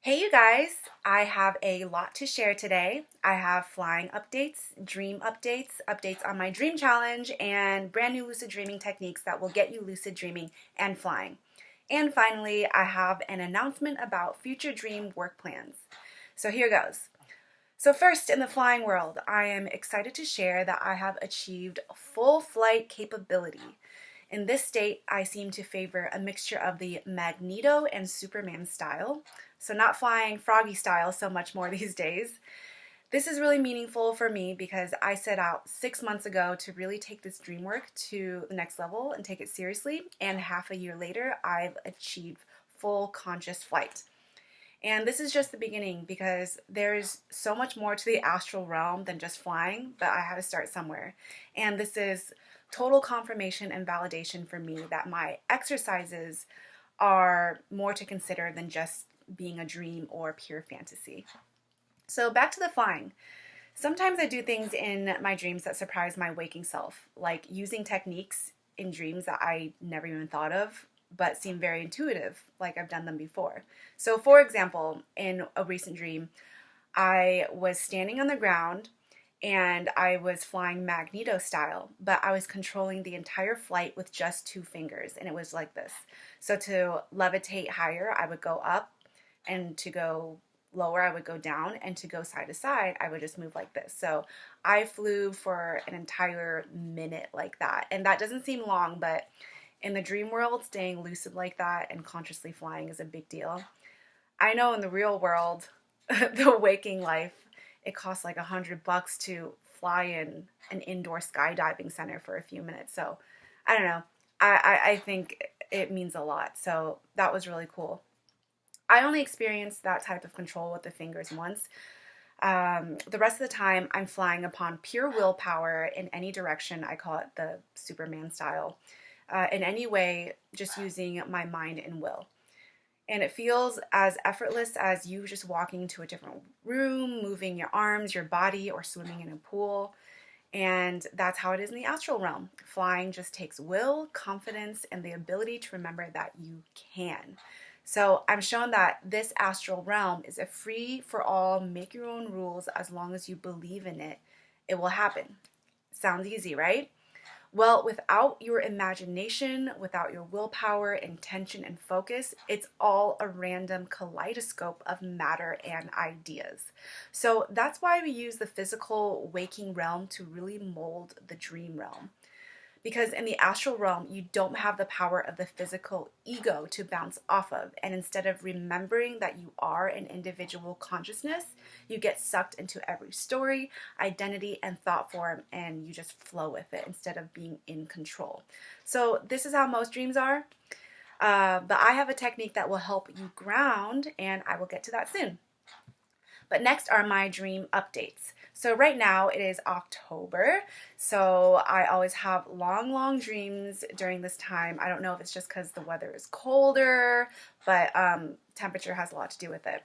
Hey you guys, I have a lot to share today. I have flying updates, dream updates, updates on my dream challenge, and brand new lucid dreaming techniques that will get you lucid dreaming and flying. And finally, I have an announcement about future dream work plans. So here goes. So first, in the flying world, I am excited to share that I have achieved full flight capability. In this state, I seem to favor a mixture of the Magneto and Superman style, so not flying froggy style so much more these days. This is really meaningful for me because I set out 6 months ago to really take this dream work to the next level and take it seriously, and half a year later, I've achieved full conscious flight. And this is just the beginning because there's so much more to the astral realm than just flying, but I had to start somewhere. And this is total confirmation and validation for me that my exercises are more to consider than just being a dream or pure fantasy. So back to the flying. Sometimes I do things in my dreams that surprise my waking self, like using techniques in dreams that I never even thought of, but seem very intuitive, like I've done them before. So, for example, in a recent dream, I was standing on the ground and I was flying Magneto style, but I was controlling the entire flight with just two fingers, and it was like this. So, to levitate higher, I would go up, and to go lower, I would go down, and to go side to side, I would just move like this. So I flew for an entire minute like that. And that doesn't seem long, but in the dream world, staying lucid like that and consciously flying is a big deal. I know in the real world, the waking life, it costs like $100 to fly in an indoor skydiving center for a few minutes. So I don't know. I think it means a lot. So that was really cool. I only experienced that type of control with the fingers once. The rest of the time, I'm flying upon pure willpower in any direction. I call it the Superman style. In any way, just using my mind and will. And it feels as effortless as you just walking into a different room, moving your arms, your body, or swimming in a pool. And that's how it is in the astral realm. Flying just takes will, confidence, and the ability to remember that you can. So I'm shown that this astral realm is a free for all, make your own rules as long as you believe in it. It will happen. Sounds easy, right? Well, without your imagination, without your willpower, intention, and focus, it's all a random kaleidoscope of matter and ideas. So that's why we use the physical waking realm to really mold the dream realm. Because in the astral realm, you don't have the power of the physical ego to bounce off of. And instead of remembering that you are an individual consciousness, you get sucked into every story, identity, and thought form, and you just flow with it instead of being in control. So this is how most dreams are. But I have a technique that will help you ground, and I will get to that soon. But next are my dream updates. So right now it is October, so I always have long, long dreams during this time. I don't know if it's just because the weather is colder, but temperature has a lot to do with it.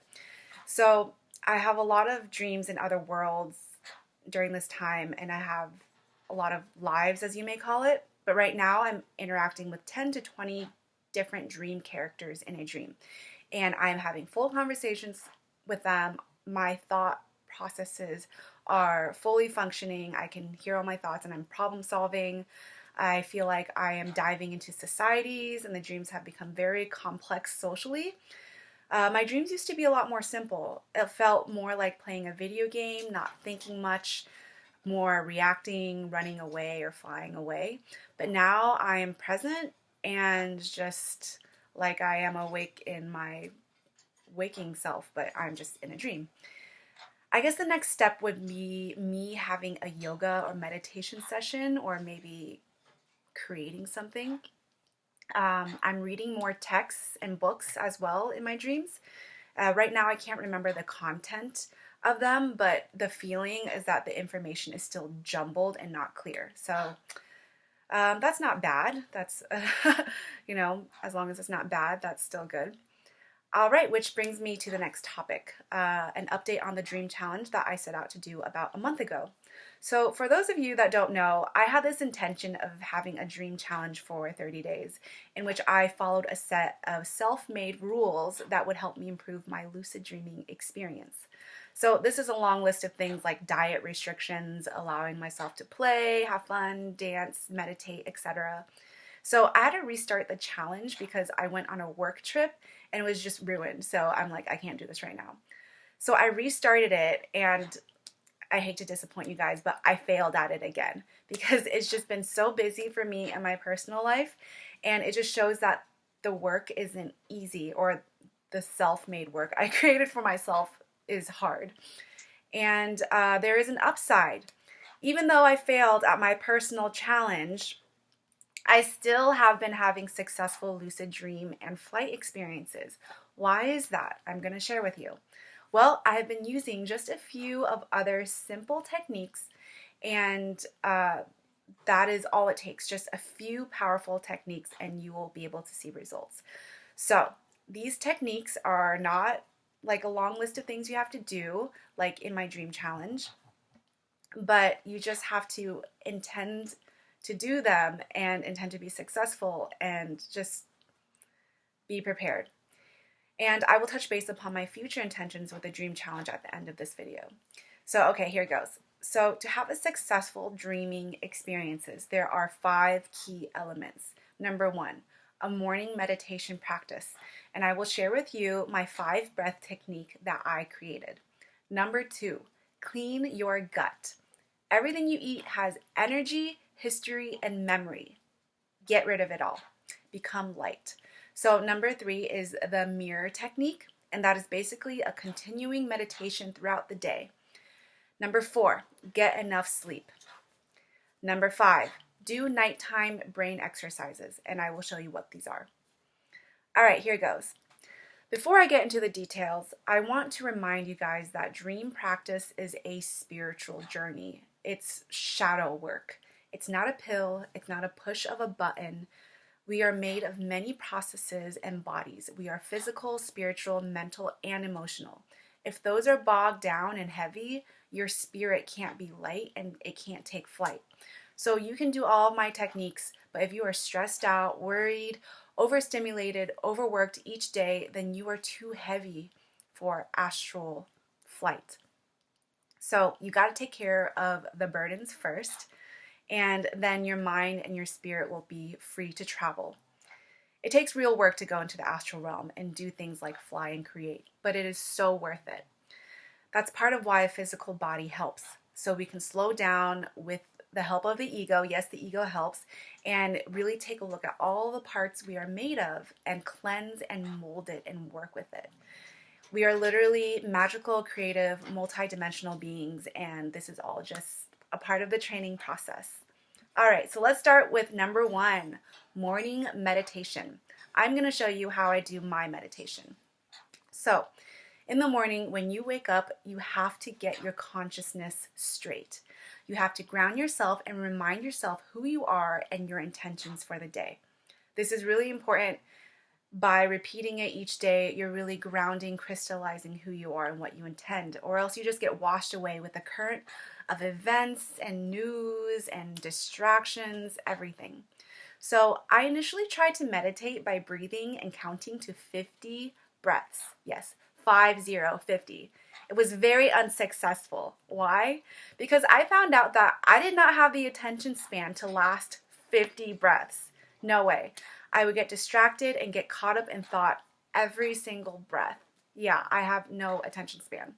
So I have a lot of dreams in other worlds during this time, and I have a lot of lives, as you may call it. But right now I'm interacting with 10 to 20 different dream characters in a dream, and I'm having full conversations with them. My thought processes are fully functioning. I can hear all my thoughts and I'm problem solving. I feel like I am diving into societies, and the dreams have become very complex socially. My dreams used to be a lot more simple. It felt more like playing a video game, not thinking much, more reacting, running away, or flying away. But now I am present and just like I am awake in my waking self, but I'm just in a dream. I guess the next step would be me having a yoga or meditation session, or maybe creating something. I'm reading more texts and books as well in my dreams. Right now, I can't remember the content of them, but the feeling is that the information is still jumbled and not clear. So that's not bad. That's, as long as it's not bad, that's still good. All right, which brings me to the next topic, an update on the dream challenge that I set out to do about a month ago. So, for those of you that don't know, I had this intention of having a dream challenge for 30 days in which I followed a set of self made rules that would help me improve my lucid dreaming experience. So, this is a long list of things like diet restrictions, allowing myself to play, have fun, dance, meditate, etc. So I had to restart the challenge because I went on a work trip and it was just ruined. So I'm like, I can't do this right now. So I restarted it, and I hate to disappoint you guys, but I failed at it again because it's just been so busy for me in my personal life. And it just shows that the work isn't easy, or the self-made work I created for myself is hard. And there is an upside. Even though I failed at my personal challenge, I still have been having successful lucid dream and flight experiences. Why is that? I'm going to share with you. Well, I have been using just a few of other simple techniques, and that is all it takes. Just a few powerful techniques, and you will be able to see results. So, these techniques are not like a long list of things you have to do, like in my dream challenge, but you just have to intend to do them and intend to be successful and just be prepared. And I will touch base upon my future intentions with the dream challenge at the end of this video. So, okay, here it goes. So, to have a successful dreaming experiences, there are 5 key elements. Number 1, a morning meditation practice. And I will share with you my 5 breath technique that I created. Number 2, clean your gut. Everything you eat has energy, history, and memory. Get rid of it all. Become light. So number 3 is the mirror technique, and that is basically a continuing meditation throughout the day. Number 4, get enough sleep. Number 5, do nighttime brain exercises, and I will show you what these are. All right, here goes. Before I get into the details, I want to remind you guys that dream practice is a spiritual journey. It's shadow work. It's not a pill. It's not a push of a button. We are made of many processes and bodies. We are physical, spiritual, mental, and emotional. If those are bogged down and heavy, your spirit can't be light and it can't take flight. So you can do all of my techniques, but if you are stressed out, worried, overstimulated, overworked each day, then you are too heavy for astral flight. So you got to take care of the burdens first, and then your mind and your spirit will be free to travel. It takes real work to go into the astral realm and do things like fly and create, but it is so worth it. That's part of why a physical body helps. So we can slow down with the help of the ego. Yes, the ego helps, and really take a look at all the parts we are made of and cleanse and mold it and work with it. We are literally magical, creative, multidimensional beings, and this is all just a part of the training process. All right, so let's start with number 1, morning meditation. I'm going to show you how I do my meditation. So, in the morning, when you wake up, you have to get your consciousness straight. You have to ground yourself and remind yourself who you are and your intentions for the day. This is really important. By repeating it each day, you're really grounding, crystallizing who you are and what you intend, or else you just get washed away with the current of events and news and distractions, everything. So I initially tried to meditate by breathing and counting to 50 breaths. Yes, 50. It was very unsuccessful. Why? Because I found out that I did not have the attention span to last 50 breaths. No way. I would get distracted and get caught up in thought every single breath. Yeah, I have no attention span.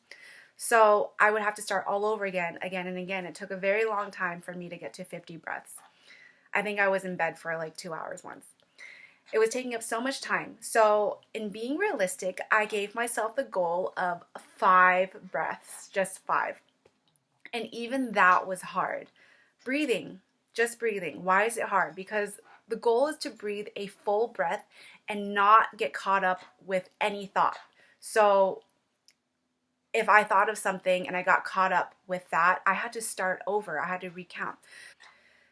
So I would have to start all over again and again. It took a very long time for me to get to 50 breaths. I think I was in bed for like 2 hours once. It was taking up so much time. So in being realistic, I gave myself the goal of 5 breaths, just 5. And even that was hard. Breathing, just breathing. Why is it hard? Because the goal is to breathe a full breath and not get caught up with any thought. So if I thought of something and I got caught up with that, I had to start over. I had to recount.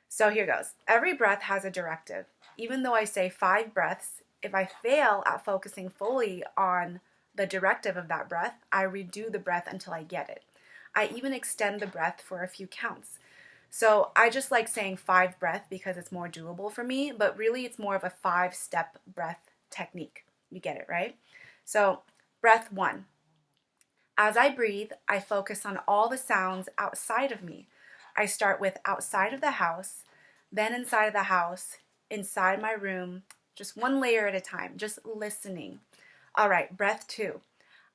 So here goes. Every breath has a directive. Even though I say 5 breaths, if I fail at focusing fully on the directive of that breath, I redo the breath until I get it. I even extend the breath for a few counts. So I just like saying 5 breath because it's more doable for me, but really it's more of a 5-step breath technique. You get it, right? So breath 1. As I breathe, I focus on all the sounds outside of me. I start with outside of the house, then inside of the house, inside my room, just one layer at a time, just listening. All right, breath 2.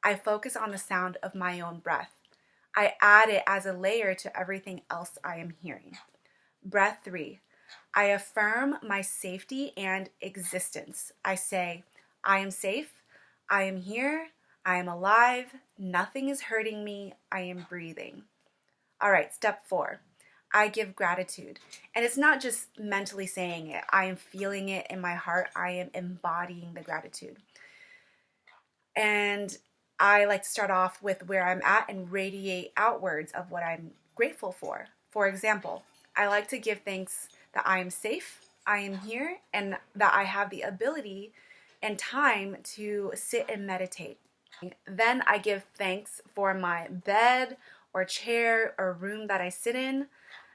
I focus on the sound of my own breath. I add it as a layer to everything else I am hearing. Breath 3. I affirm my safety and existence. I say, I am safe, I am here, I am alive, nothing is hurting me, I am breathing. All right, step 4. I give gratitude. And it's not just mentally saying it, I am feeling it in my heart, I am embodying the gratitude. And I like to start off with where I'm at and radiate outwards of what I'm grateful for. For example, I like to give thanks that I am safe, I am here, and that I have the ability and time to sit and meditate. Then I give thanks for my bed or chair or room that I sit in,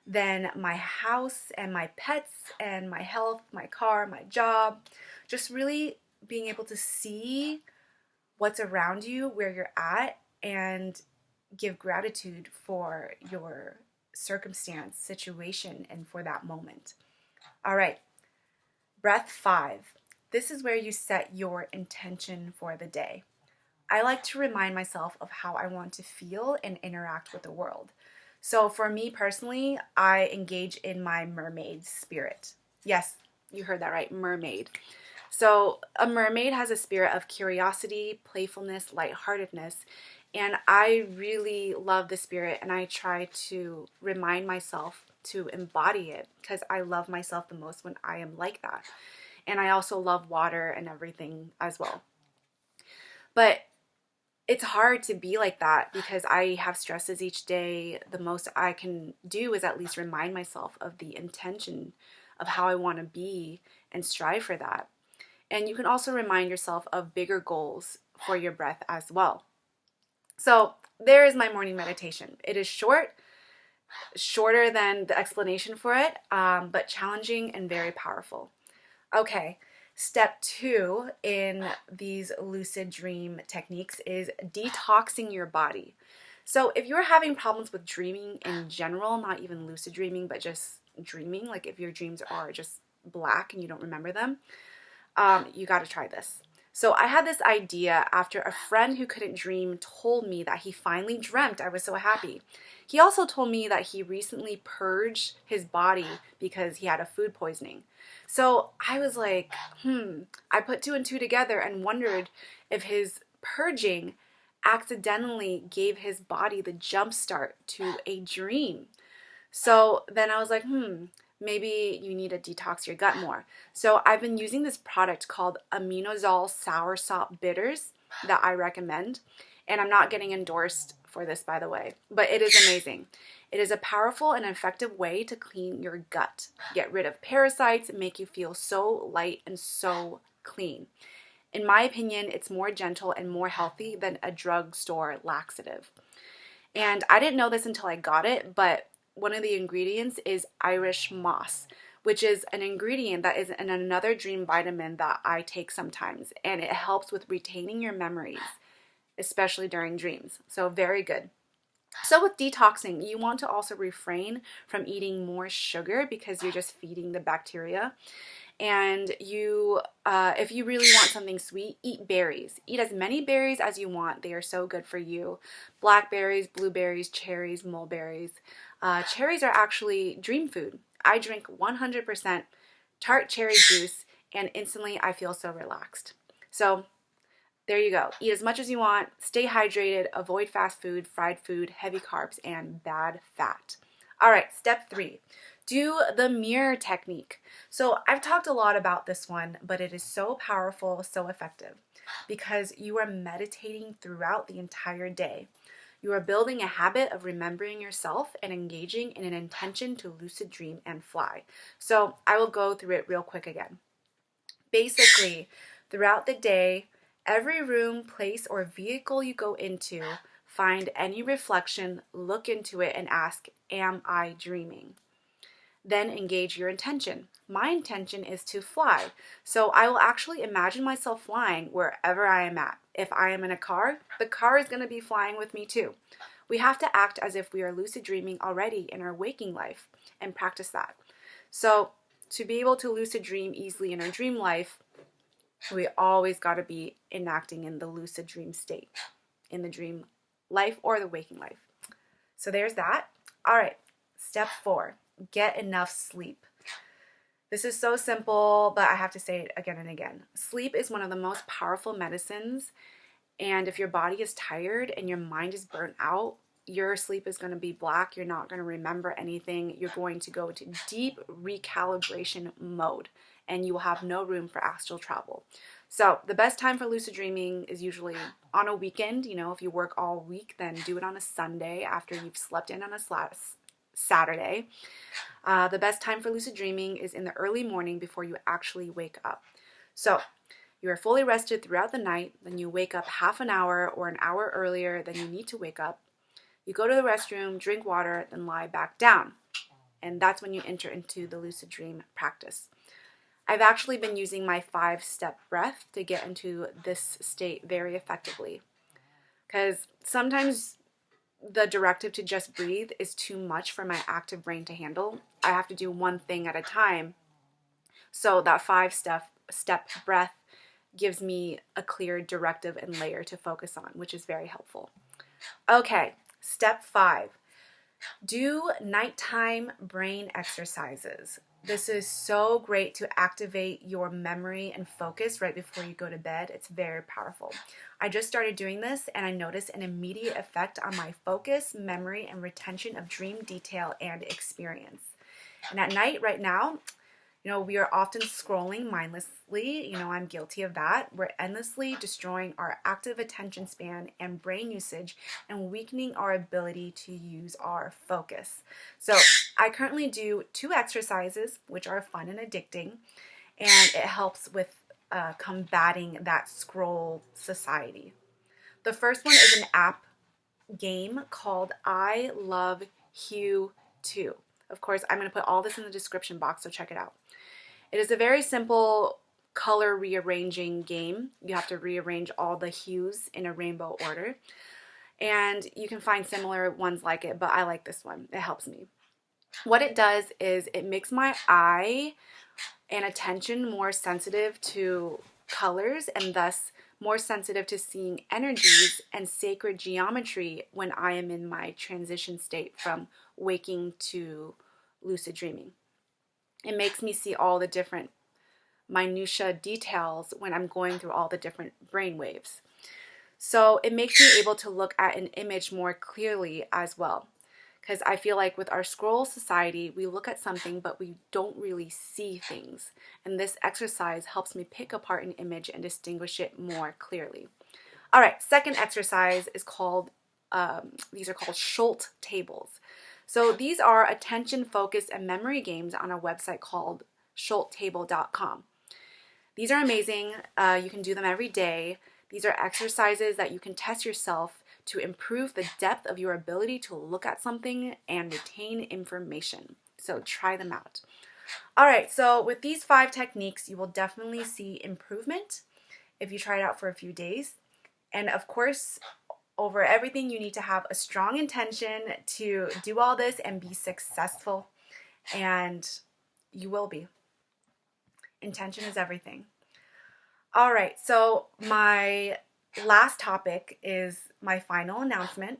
then my house and my pets and my health, my car, my job. Just really being able to see what's around you, where you're at, and give gratitude for your circumstance, situation, and for that moment. All right, breath 5. This is where you set your intention for the day. I like to remind myself of how I want to feel and interact with the world. So for me personally, I engage in my mermaid spirit. Yes, you heard that right, mermaid. So a mermaid has a spirit of curiosity, playfulness, lightheartedness, and I really love the spirit, and I try to remind myself to embody it because I love myself the most when I am like that. And I also love water and everything as well. But it's hard to be like that because I have stresses each day. The most I can do is at least remind myself of the intention of how I want to be and strive for that. And you can also remind yourself of bigger goals for your breath as well. So there is my morning meditation. It is shorter than the explanation for it, but challenging and very powerful. Okay, step 2 in these lucid dream techniques is detoxing your body. So if you're having problems with dreaming in general, not even lucid dreaming, but just dreaming, like if your dreams are just black and you don't remember them, you got to try this. So I had this idea after a friend who couldn't dream told me that he finally dreamt. I was so happy. He also told me that he recently purged his body because he had a food poisoning. So I was like, I put 2 and 2 together and wondered if his purging accidentally gave his body the jump start to a dream. So then I was like, maybe you need to detox your gut more. So I've been using this product called Aminozole Soursop Bitters that I recommend. And I'm not getting endorsed for this, by the way, but it is amazing. It is a powerful and effective way to clean your gut, get rid of parasites, and make you feel so light and so clean. In my opinion, it's more gentle and more healthy than a drugstore laxative. And I didn't know this until I got it, but one of the ingredients is Irish moss, which is an ingredient that is in another dream vitamin that I take sometimes, and it helps with retaining your memories, especially during dreams. So very good. So with detoxing, you want to also refrain from eating more sugar because you're just feeding the bacteria. And if you really want something sweet, eat berries. Eat as many berries as you want. They are so good for you. Blackberries, blueberries, cherries, mulberries. Cherries are actually dream food. I drink 100% tart cherry juice, and instantly I feel so relaxed. So there you go. Eat as much as you want. Stay hydrated. Avoid fast food, fried food, heavy carbs, and bad fat. All right, step 3. Do the mirror technique. So I've talked a lot about this one, but it is so powerful, so effective, because you are meditating throughout the entire day. You are building a habit of remembering yourself and engaging in an intention to lucid dream and fly. So I will go through it real quick again. Basically, Throughout the day, every room, place, or vehicle you go into, find any reflection, look into it, and ask, am I dreaming? Then engage your intention. My intention is to fly. So I will actually imagine myself flying wherever I am at. If I am in a car, the car is going to be flying with me too. We have to act as if we are lucid dreaming already in our waking life and practice that. So to be able to lucid dream easily in our dream life, we always got to be enacting in the lucid dream state, in the dream life or the waking life. So there's that. All right, step 4, get enough sleep. This is so simple, but I have to say it again and again. Sleep is one of the most powerful medicines, and if your body is tired and your mind is burnt out, your sleep is going to be black. You're not going to remember anything. You're going to go into deep recalibration mode, and you will have no room for astral travel. So the best time for lucid dreaming is usually on a weekend. You know, if you work all week, then do it on a Sunday after you've slept in on a Saturday. The best time for lucid dreaming is in the early morning before you actually wake up. So you are fully rested throughout the night, then you wake up half an hour or an hour earlier than you need to wake up. You go to the restroom, drink water, then lie back down. And that's when you enter into the lucid dream practice. I've actually been using my 5-step breath to get into this state very effectively. Because sometimes the directive to just breathe is too much for my active brain to handle. I have to do one thing at a time. So that 5-step breath gives me a clear directive and layer to focus on, which is very helpful. Okay, step 5. Do nighttime brain exercises. This is so great to activate your memory and focus right before you go to bed. It's very powerful. I just started doing this and I noticed an immediate effect on my focus, memory, and retention of dream detail and experience. And at night right now, we are often scrolling mindlessly. I'm guilty of that. We're endlessly destroying our active attention span and brain usage and weakening our ability to use our focus. So I currently do 2 exercises, which are fun and addicting, and it helps with combating that scroll society. The first one is an app game called I Love Hue 2. Of course, I'm going to put all this in the description box, so check it out. It is a very simple color rearranging game. You have to rearrange all the hues in a rainbow order. And you can find similar ones like it, but I like this one. It helps me. What it does is it makes my eye and attention more sensitive to colors and thus more sensitive to seeing energies and sacred geometry when I am in my transition state from waking to lucid dreaming. It makes me see all the different minutia details when I'm going through all the different brain waves. So it makes me able to look at an image more clearly as well. Because I feel like with our scroll society, we look at something, but we don't really see things. And this exercise helps me pick apart an image and distinguish it more clearly. All right, second exercise is called, these are called Schultz tables. So these are attention, focus, and memory games on a website called schultztable.com. These are amazing. You can do them every day. These are exercises that you can test yourself to improve the depth of your ability to look at something and retain information. So try them out. All right, so with these 5 techniques, you will definitely see improvement if you try it out for a few days. And of course, over everything, you need to have a strong intention to do all this and be successful. And you will be. Intention is everything. All right, so my last topic is my final announcement.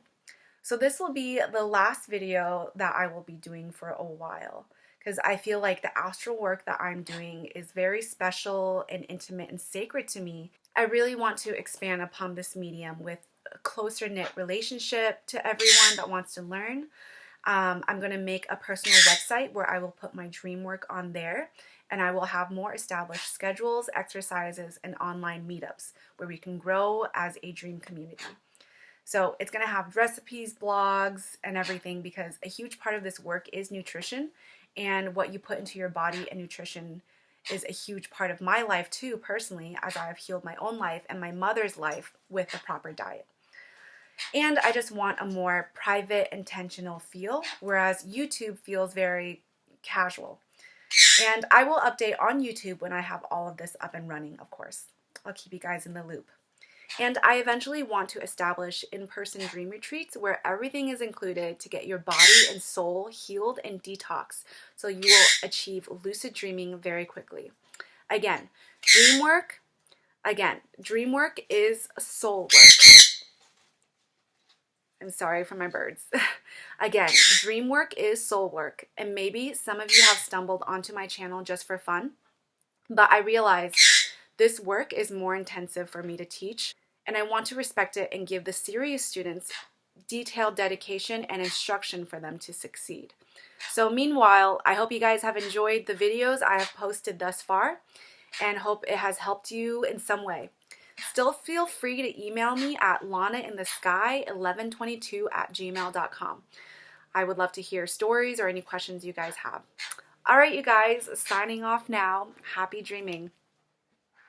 So this will be the last video that I will be doing for a while because I feel like the astral work that I'm doing is very special and intimate and sacred to me. I really want to expand upon this medium with a closer knit relationship to everyone that wants to learn. I'm going to make a personal website where I will put my dream work on there, and I will have more established schedules, exercises, and online meetups where we can grow as a dream community. So it's going to have recipes, blogs, and everything because a huge part of this work is nutrition, and what you put into your body and nutrition is a huge part of my life too, personally, as I have healed my own life and my mother's life with the proper diet. And I just want a more private, intentional feel, whereas YouTube feels very casual. And I will update on YouTube when I have all of this up and running, of course. I'll keep you guys in the loop. And I eventually want to establish in-person dream retreats where everything is included to get your body and soul healed and detox, so you will achieve lucid dreaming very quickly. Again, dream work is soul work. I'm sorry for my birds. Again, dream work is soul work, and maybe some of you have stumbled onto my channel just for fun, but I realize this work is more intensive for me to teach, and I want to respect it and give the serious students detailed dedication and instruction for them to succeed. So meanwhile, I hope you guys have enjoyed the videos I have posted thus far and hope it has helped you in some way. Still feel free to email me at lanainthesky1122@gmail.com. I would love to hear stories or any questions you guys have. All right, you guys, signing off now. Happy dreaming.